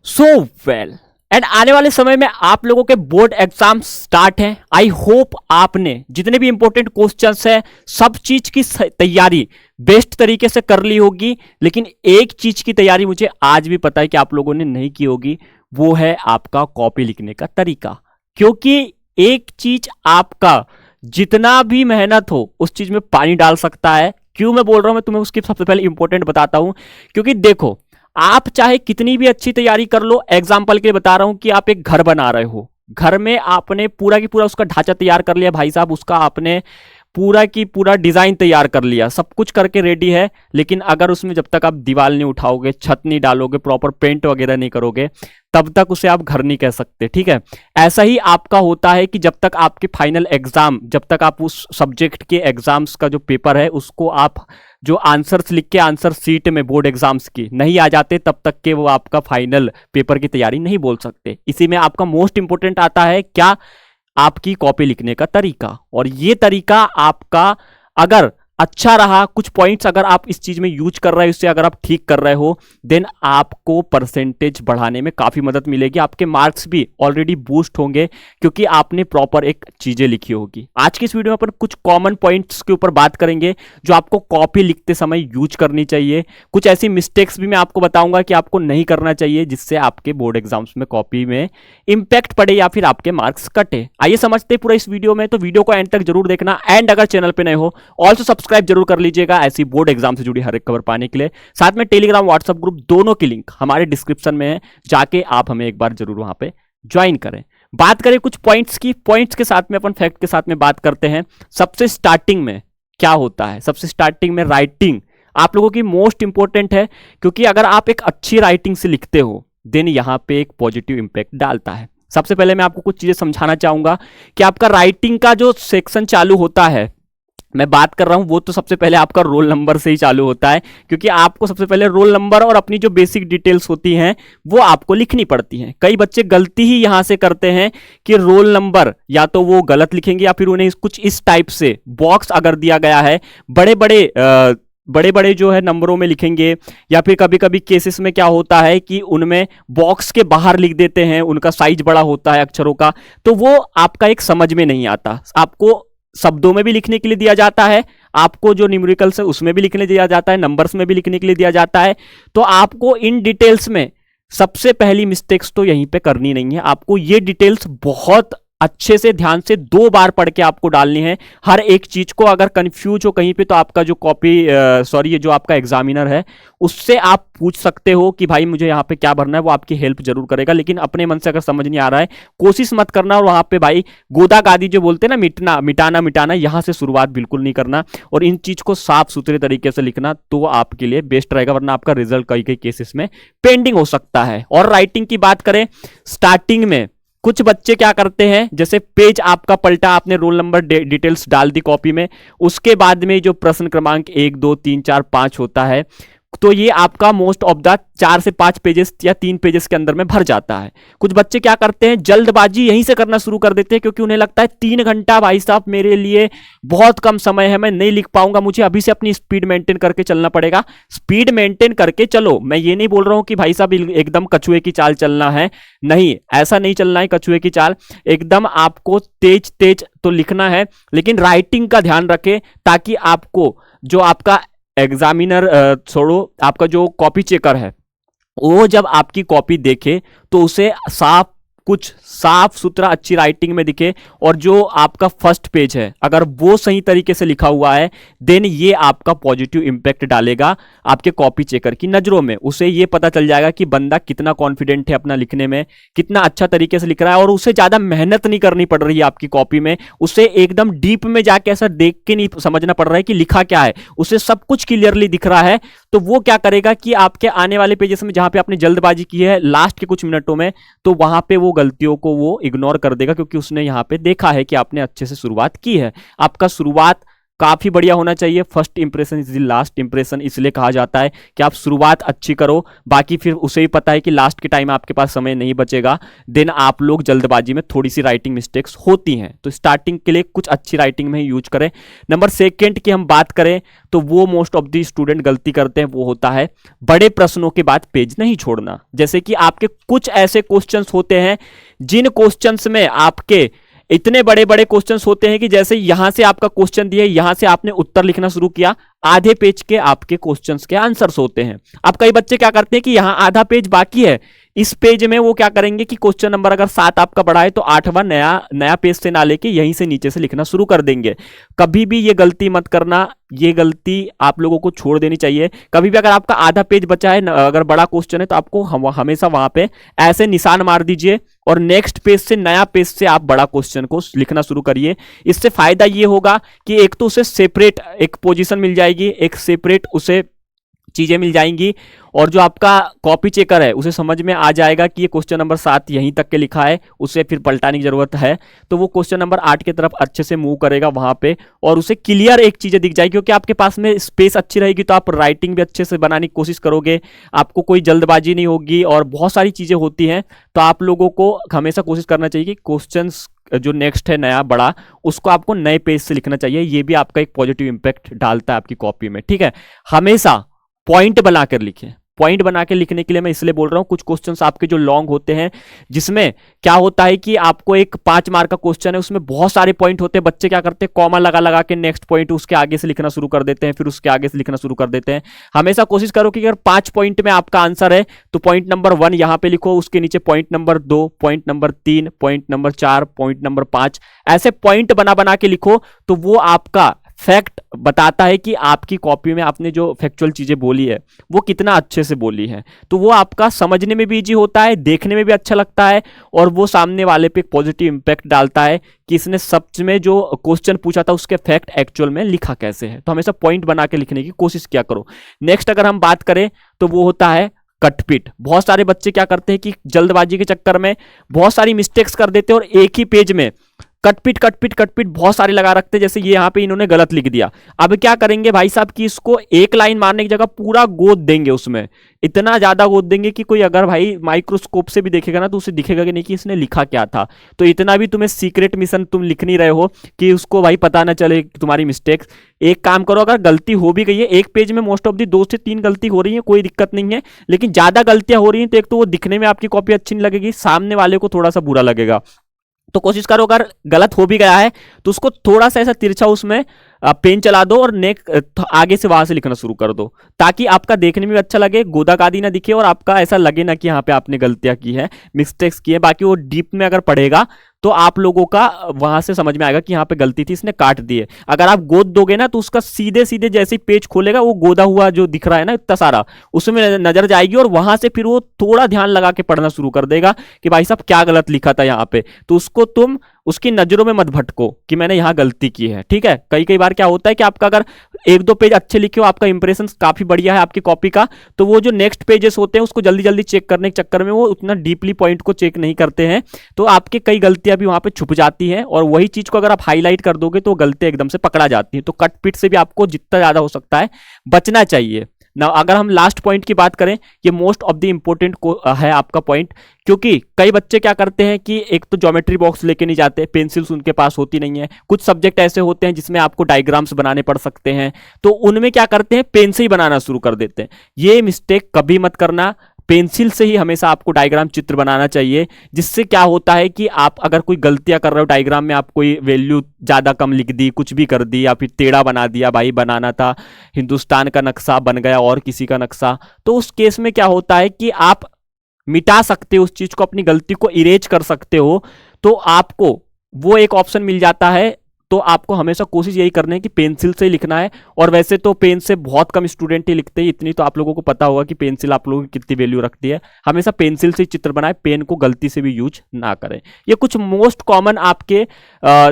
So well and आने वाले समय में आप लोगों के बोर्ड एग्जाम स्टार्ट हैं। आई होप आपने जितने भी इंपॉर्टेंट क्वेश्चंस हैं सब चीज की तैयारी बेस्ट तरीके से कर ली होगी, लेकिन एक चीज की तैयारी मुझे आज भी पता है कि आप लोगों ने नहीं की होगी, वो है आपका कॉपी लिखने का तरीका। क्योंकि एक चीज आपका जितना भी मेहनत हो उस चीज में पानी डाल सकता है। क्यों मैं बोल रहा हूं, मैं तुम्हें उसकी सबसे पहले इंपॉर्टेंट बताता हूं। क्योंकि देखो, आप चाहे कितनी भी अच्छी तैयारी कर लो, एग्जाम्पल के लिए बता रहा हूं कि आप एक घर बना रहे हो, घर में आपने पूरा की पूरा उसका ढांचा तैयार कर लिया भाई साहब, उसका आपने पूरा की पूरा डिजाइन तैयार कर लिया, सब कुछ करके रेडी है, लेकिन अगर उसमें जब तक आप दीवार नहीं उठाओगे, छत नहीं डालोगे, प्रॉपर पेंट वगैरह नहीं करोगे, तब तक उसे आप घर नहीं कह सकते। ठीक है, ऐसा ही आपका होता है कि जब तक आपके फाइनल एग्जाम, जब तक आप उस सब्जेक्ट के एग्जाम्स का जो पेपर है उसको आप जो आंसर्स लिख के आंसर सीट में बोर्ड एग्जाम्स की नहीं आ जाते, तब तक के वो आपका फाइनल पेपर की तैयारी नहीं बोल सकते। इसी में आपका मोस्ट इंपोर्टेंट आता है क्या, आपकी कॉपी लिखने का तरीका। और ये तरीका आपका अगर अच्छा रहा, कुछ पॉइंट्स अगर आप इस चीज में यूज कर रहे हो, इससे अगर आप ठीक कर रहे हो, देन आपको परसेंटेज बढ़ाने में काफी मदद मिलेगी। आपके मार्क्स भी ऑलरेडी बूस्ट होंगे क्योंकि आपने प्रॉपर एक चीजें लिखी होगी। आज की इस वीडियो में अपन कुछ कॉमन पॉइंट्स के ऊपर बात करेंगे जो आपको कॉपी लिखते समय यूज करनी चाहिए। कुछ ऐसी मिस्टेक्स भी मैं आपको बताऊंगा कि आपको नहीं करना चाहिए, जिससे आपके बोर्ड एग्जाम्स में कॉपी में इंपैक्ट पड़े या फिर आपके मार्क्स कटे। आइए समझते पूरा इस वीडियो में, तो वीडियो को एंड तक जरूर देखना। एंड अगर चैनल पे नए हो ऑल्सो सब्सक्राइब जरूर कर लीजिएगा ऐसी बोर्ड एग्जाम से जुड़ी हर एक खबर पाने के लिए। साथ में टेलीग्राम व्हाट्सएप ग्रुप दोनों की लिंक हमारे डिस्क्रिप्शन में है, जाके आप हमें एक बार जरूर वहां पे ज्वाइन करें। बात करें कुछ पॉइंट्स की, पॉइंट्स के साथ में अपन फैक्ट के साथ में बात करते हैं। सबसे स्टार्टिंग में क्या होता है, सबसे स्टार्टिंग में राइटिंग आप लोगों की मोस्ट इंपॉर्टेंट है, क्योंकि अगर आप एक अच्छी राइटिंग से लिखते हो देन यहां पे एक पॉजिटिव इंपैक्ट डालता है। सबसे पहले मैं आपको कुछ चीजें समझाना चाहूंगा कि आपका राइटिंग का जो सेक्शन चालू होता है, मैं बात कर रहा हूं वो तो सबसे पहले आपका रोल नंबर से ही चालू होता है, क्योंकि आपको सबसे पहले रोल नंबर और अपनी जो बेसिक डिटेल्स होती हैं वो आपको लिखनी पड़ती हैं। कई बच्चे गलती ही यहां से करते हैं कि रोल नंबर या तो वो गलत लिखेंगे या फिर उन्हें कुछ इस टाइप से बॉक्स अगर दिया गया है बड़े बड़े जो है नंबरों में लिखेंगे, या फिर कभी कभी केसेस में क्या होता है कि उनमें बॉक्स के बाहर लिख देते हैं, उनका साइज बड़ा होता है अक्षरों का, तो वो आपका एक समझ में नहीं आता। आपको शब्दों में भी लिखने के लिए दिया जाता है, आपको जो न्यूमेरिकल्स है उसमें भी लिखने दिया जाता है, नंबर्स में भी लिखने के लिए दिया जाता है। तो आपको इन डिटेल्स में सबसे पहली मिस्टेक्स तो यहीं पे करनी नहीं है। आपको ये डिटेल्स बहुत अच्छे से ध्यान से 2 बार पढ़ के आपको डालनी है हर एक चीज को। अगर कंफ्यूज हो कहीं पे तो आपका जो ये जो आपका एग्जामिनर है उससे आप पूछ सकते हो कि भाई मुझे यहाँ पे क्या भरना है, वो आपकी हेल्प जरूर करेगा। लेकिन अपने मन से अगर समझ नहीं आ रहा है कोशिश मत करना, और वहां पे भाई गोदा गादी जो बोलते हैं ना, मिटाना यहां से शुरुआत बिल्कुल नहीं करना, और इन चीज को साफ सुथरे तरीके से लिखना तो आपके लिए बेस्ट रहेगा, वरना आपका रिजल्ट कई कई केसेस में पेंडिंग हो सकता है। और राइटिंग की बात करें, स्टार्टिंग में कुछ बच्चे क्या करते हैं, जैसे पेज आपका पलटा, आपने रोल नंबर डिटेल्स डाल दी कॉपी में, उसके बाद में जो प्रश्न क्रमांक 1 2 3 4 5 होता है, तो ये आपका मोस्ट ऑफ द 4 से 5 पेजेस या 3 पेजेस के अंदर में भर जाता है। कुछ बच्चे क्या करते हैं, जल्दबाजी यहीं से करना शुरू कर देते हैं, क्योंकि उन्हें लगता है 3 घंटा भाई साहब मेरे लिए बहुत कम समय है, मैं नहीं लिख पाऊंगा, मुझे अभी से अपनी स्पीड मेंटेन करके चलना पड़ेगा। स्पीड मेंटेन करके चलो, मैं ये नहीं बोल रहा हूं कि भाई साहब एकदम कछुए की चाल चलना है, नहीं, ऐसा नहीं चलना है कछुए की चाल, एकदम आपको तेज तेज तो लिखना है, लेकिन राइटिंग का ध्यान रखें, ताकि आपको जो आपका एग्जामिनर छोड़ो, आपका जो कॉपी चेकर है वो जब आपकी कॉपी देखे तो उसे साफ सुथरा अच्छी राइटिंग में दिखे, और जो आपका फर्स्ट पेज है अगर वो सही तरीके से लिखा हुआ है देन ये आपका पॉजिटिव इंपैक्ट डालेगा आपके कॉपी चेकर की नजरों में। उसे ये पता चल जाएगा कि बंदा कितना कॉन्फिडेंट है अपना लिखने में, कितना अच्छा तरीके से लिख रहा है, और उसे ज्यादा मेहनत नहीं करनी पड़ रही है आपकी कॉपी में, उसे एकदम डीप में जाके ऐसा देख के नहीं समझना पड़ रहा है कि लिखा क्या है, उसे सब कुछ क्लियरली दिख रहा है। तो वो क्या करेगा कि आपके आने वाले पेजेस में जहां पे आपने जल्दबाजी की है लास्ट के कुछ मिनटों में, तो वहां पे वो गलतियों को वो इग्नोर कर देगा, क्योंकि उसने यहां पे देखा है कि आपने अच्छे से शुरुआत की है। आपका शुरुआत काफी बढ़िया होना चाहिए। First impression is the last impression, इसलिए कहा जाता है कि आप शुरुआत अच्छी करो, बाकी फिर उसे भी पता है कि लास्ट के टाइम आपके पास समय नहीं बचेगा, देन आप लोग जल्दबाजी में थोड़ी सी राइटिंग मिस्टेक्स होती हैं, तो स्टार्टिंग के लिए कुछ अच्छी राइटिंग में ही यूज करें। नंबर सेकेंड की हम बात करें तो वो मोस्ट ऑफ दी स्टूडेंट गलती करते हैं, वो होता है बड़े प्रश्नों के बाद पेज नहीं छोड़ना। जैसे कि आपके कुछ ऐसे क्वेश्चंस होते हैं जिन क्वेश्चंस में आपके इतने बड़े बड़े क्वेश्चंस होते हैं कि जैसे यहां से आपका क्वेश्चन दिया, यहां से आपने उत्तर लिखना शुरू किया, आधे पेज के आपके क्वेश्चंस के आंसर्स होते हैं। अब कई बच्चे क्या करते हैं कि यहां आधा पेज बाकी है, इस पेज में वो क्या करेंगे कि क्वेश्चन नंबर अगर 7 आपका बड़ा है तो 8वां नया पेज से ना लेके यहीं से नीचे से लिखना शुरू कर देंगे। कभी भी ये गलती मत करना, ये गलती आप लोगों को छोड़ देनी चाहिए। कभी भी अगर आपका आधा पेज बचा है, अगर बड़ा क्वेश्चन है, तो आपको हमेशा वहां पे ऐसे निशान मार दीजिए और नेक्स्ट पेज से, नया पेज से आप बड़ा क्वेश्चन को लिखना शुरू करिए। इससे फायदा ये होगा कि एक तो उसे सेपरेट एक पोजीशन मिल जाएगी, एक सेपरेट उसे चीजें मिल जाएंगी, और जो आपका कॉपी चेकर है उसे समझ में आ जाएगा कि ये क्वेश्चन नंबर 7 यहीं तक के लिखा है, उसे फिर पलटाने की जरूरत है, तो वो क्वेश्चन नंबर 8 की तरफ अच्छे से मूव करेगा वहां पे, और उसे क्लियर एक चीजें दिख जाएगी, क्योंकि आपके पास में स्पेस अच्छी रहेगी तो आप राइटिंग भी अच्छे से बनाने की कोशिश करोगे, आपको कोई जल्दबाजी नहीं होगी, और बहुत सारी चीजें होती हैं। तो आप लोगों को हमेशा कोशिश करना चाहिए कि क्वेश्चन जो नेक्स्ट है नया बड़ा, उसको आपको नए पेज से लिखना चाहिए। ये भी आपका एक पॉजिटिव इंपैक्ट डालता है आपकी कॉपी में, ठीक है। हमेशा पॉइंट बनाकर लिखें। पॉइंट बना के लिखने के लिए मैं इसलिए बोल रहा हूं, कुछ क्वेश्चंस आपके जो लॉन्ग होते हैं, जिसमें क्या होता है कि आपको एक 5 मार्क का क्वेश्चन है, उसमें बहुत सारे पॉइंट होते हैं, बच्चे क्या करते हैं कॉमा लगा लगा के नेक्स्ट पॉइंट उसके आगे से लिखना शुरू कर देते हैं, फिर उसके आगे से लिखना शुरू कर देते हैं। हमेशा कोशिश करो कि अगर 5 पॉइंट में आपका आंसर है तो पॉइंट नंबर 1 यहां पे लिखो, उसके नीचे point number 2, point number 3, point number 4, point number 5, ऐसे पॉइंट बना बना के लिखो, तो वो आपका फैक्ट बताता है कि आपकी कॉपी में आपने जो फैक्चुअल चीजें बोली है वो कितना अच्छे से बोली है। तो वो आपका समझने में भी इजी होता है, देखने में भी अच्छा लगता है, और वो सामने वाले पे एक पॉजिटिव इंपैक्ट डालता है कि इसने सच में जो क्वेश्चन पूछा था उसके फैक्ट एक्चुअल में लिखा कैसे है। तो हमेशा पॉइंट बना के लिखने की कोशिश किया करो। नेक्स्ट अगर हम बात करें तो वो होता है कटपीट। बहुत सारे बच्चे क्या करते हैं कि जल्दबाजी के चक्कर में बहुत सारी मिस्टेक्स कर देते हैं और एक ही पेज में कटपीट कटपीट कटपीट बहुत सारे लगा रखते हैं। जैसे ये यहाँ पे इन्होंने गलत लिख दिया, अब क्या करेंगे भाई साहब कि इसको एक लाइन मारने की जगह पूरा गोद देंगे, उसमें इतना ज्यादा गोद देंगे कि कोई अगर भाई माइक्रोस्कोप से भी देखेगा ना तो उसे दिखेगा कि नहीं कि इसने लिखा क्या था। तो इतना भी तुम्हें सीक्रेट मिशन तुम लिख नहीं रहे हो कि उसको भाई पता ना चले तुम्हारी मिस्टेक्स। एक काम करो, अगर गलती हो भी गई है एक पेज में मोस्ट ऑफ दी 2 से 3 गलती हो रही है, कोई दिक्कत नहीं है, लेकिन ज्यादा गलतियां हो रही हैं तो एक तो वो दिखने में आपकी कॉपी अच्छी नहीं लगेगी, सामने वाले को थोड़ा सा बुरा लगेगा। तो कोशिश करो अगर गलत हो भी गया है तो उसको थोड़ा सा ऐसा तिरछा उसमें पेन चला दो और आगे से वहां से लिखना शुरू कर दो, ताकि आपका देखने में भी अच्छा लगे, गोदागादी ना दिखे और आपका ऐसा लगे ना कि यहाँ पे आपने गलतियां की है, मिस्टेक्स की है। बाकी वो डीप में अगर पढ़ेगा तो आप लोगों का वहां से समझ में आएगा कि यहाँ पे गलती थी, इसने काट दी है। अगर आप गोद दोगे ना तो उसका सीधे सीधे जैसे ही पेज खोलेगा वो गोदा हुआ जो दिख रहा है ना इतना सारा, उसमें नजर जाएगी और वहां से फिर वो थोड़ा ध्यान लगा के पढ़ना शुरू कर देगा कि भाई साहब क्या गलत लिखा था यहाँ पे। तो उसको तुम उसकी नजरों में मत भटको कि मैंने यहां गलती की है, ठीक है। कई कई बार क्या होता है कि आपका अगर 1-2 पेज अच्छे लिखे हो, आपका इंप्रेशन काफी बढ़िया है आपकी कॉपी का, तो वो जो नेक्स्ट पेजेस होते हैं उसको जल्दी जल्दी चेक करने के चक्कर में वो उतना डीपली पॉइंट को चेक नहीं करते हैं, तो आपके कई गलतियां भी वहां पे छुप जाती हैं, और वही चीज को अगर आप हाईलाइट कर दोगे तो गलतियां एकदम से पकड़ा जाती हैं। तो कट पीट से भी आपको जितना ज्यादा हो सकता है बचना चाहिए ना। अगर हम लास्ट पॉइंट की बात करें, ये मोस्ट ऑफ द इंपोर्टेंट है आपका पॉइंट, क्योंकि कई बच्चे क्या करते हैं कि एक तो ज्योमेट्री बॉक्स लेके नहीं जाते, पेंसिल्स उनके पास होती नहीं है, कुछ सब्जेक्ट ऐसे होते हैं जिसमें आपको डायग्राम्स बनाने पड़ सकते हैं, तो उनमें क्या करते हैं पेन से ही बनाना शुरू कर देते हैं। ये मिस्टेक कभी मत करना, पेंसिल से ही हमेशा आपको डायग्राम चित्र बनाना चाहिए। जिससे क्या होता है कि आप अगर कोई गलतियां कर रहे हो डायग्राम में, आप कोई वैल्यू ज्यादा कम लिख दी, कुछ भी कर दी, या फिर टेढ़ा बना दिया, भाई बनाना था हिंदुस्तान का नक्शा बन गया और किसी का नक्शा, तो उस केस में क्या होता है कि आप मिटा सकते हो उस चीज को, अपनी गलती को इरेज कर सकते हो, तो आपको वो एक ऑप्शन मिल जाता है। तो आपको हमेशा कोशिश यही करनी है कि पेंसिल से ही लिखना है, और वैसे तो पेन से बहुत कम स्टूडेंट ही लिखते हैं, इतनी तो आप लोगों को पता होगा कि पेंसिल आप लोगों की कितनी वैल्यू रखती है। हमेशा पेंसिल से चित्र बनाए, पेन को गलती से भी यूज ना करें। ये कुछ मोस्ट कॉमन आपके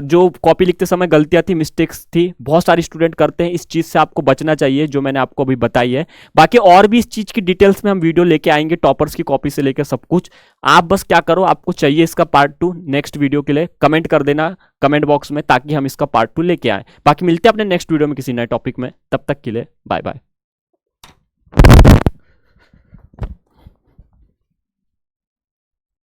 जो कॉपी लिखते समय गलतियां थी, मिस्टेक्स थी, बहुत सारे स्टूडेंट करते हैं, इस चीज से आपको बचना चाहिए जो मैंने आपको अभी बताई है। बाकी और भी इस चीज की डिटेल्स में हम वीडियो लेके आएंगे, टॉपर्स की कॉपी से लेकर सब कुछ। आप बस क्या करो, आपको चाहिए इसका पार्ट 2 नेक्स्ट वीडियो के लिए, कमेंट कर देना कमेंट बॉक्स में, ताकि हम इसका पार्ट 2 लेके आए। बाकी मिलते हैं अपने नेक्स्ट वीडियो में किसी नए टॉपिक में, तब तक के लिए बाय बाय।